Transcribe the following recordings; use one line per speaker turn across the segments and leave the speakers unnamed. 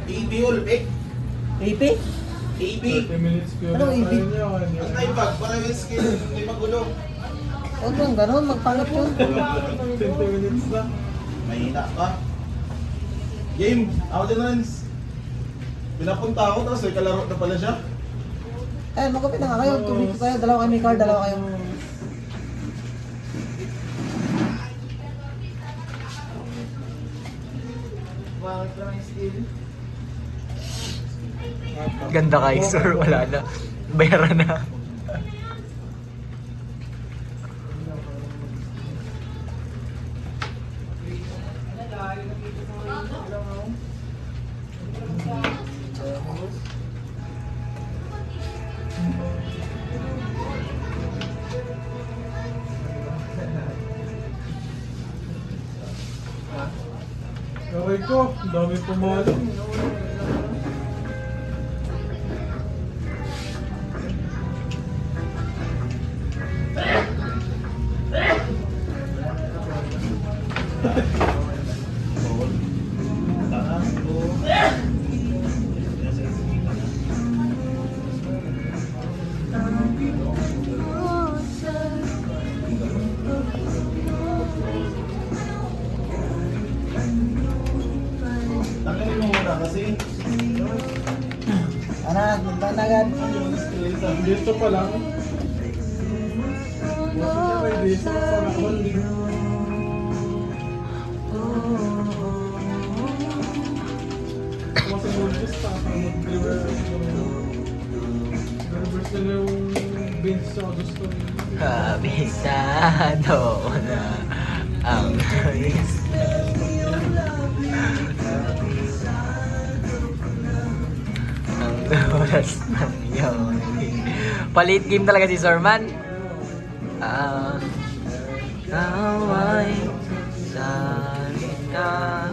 AB Ulpik.
AP?
AB.
30 minutes ko
Anong
na
ibig?
tayo niya.
Ang time bag, para yung skill, hindi magulo.
Huwag mong ganun, magpangat yun.
20 minutes na.
Mahina ka. Game, ako din Rans. Pinapunta ako, tapos may kalaro na pala siya.
Eh, magkapit na nga kayo. Tubig ko kayo. Dalawa kayo may car, dalawa kayo. Bakit lang yung skill?
Ganda kay sir, wala na. Bayaran na.
Okay ko, ang dami pumaling.
Tanggalin mo muna kasi.
Anak, magpan na agad.
Dito pa lang. May dito pa lang. Kasi Moses pa ako mag-reverse na yung beans sa gusto niya.
Kabisado na ang ang oras ng yun. Palit game talaga si Sorman. Kaway salita.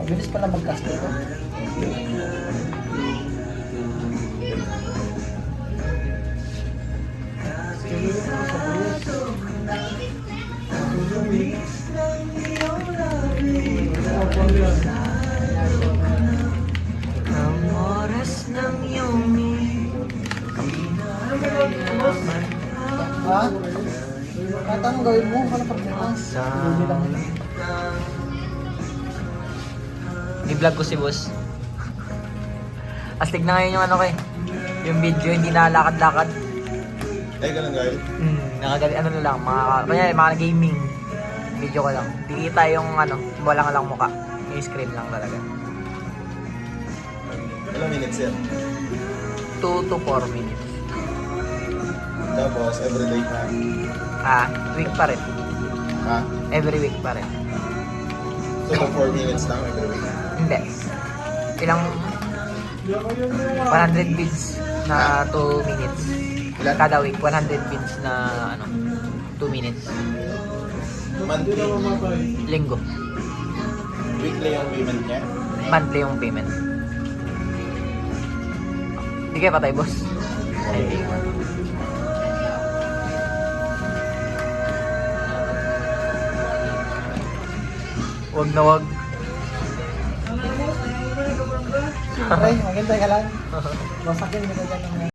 Mabilis pala mag-cast ito.
Ang oras ng iyong
Ha? Kahit anong gawin mo, wala problema. Hindi lang.
I-vlog ko si boss. Astig na ngayon yung ano ko eh. Yung video, hindi nakalakad-lakad.
Eh, ganun guys.
Nakagali, ano na lang, mga gaming. Video ko lang. Di kita yung ano, wala nga lang muka. Yung screen lang talaga.
Ilang minutes yan?
2 to 4 minutes.
Tapos, everyday ka.
Week pa rin.
Ha?
Every week pa rin.
So, 4 minutes lang every week.
Hindi. Ilang 100 bits na 2 minutes.
Ilan?
Kada week, 100 bits na ano, 2 minutes.
Monthly.
Linggo.
Weekly yung payment niya.
Monthly yung payment. Hindi kayo patay, boss. Ay, wag na wag.
Siyempre, maghintay ka lang. Masakin mo ka dyan ng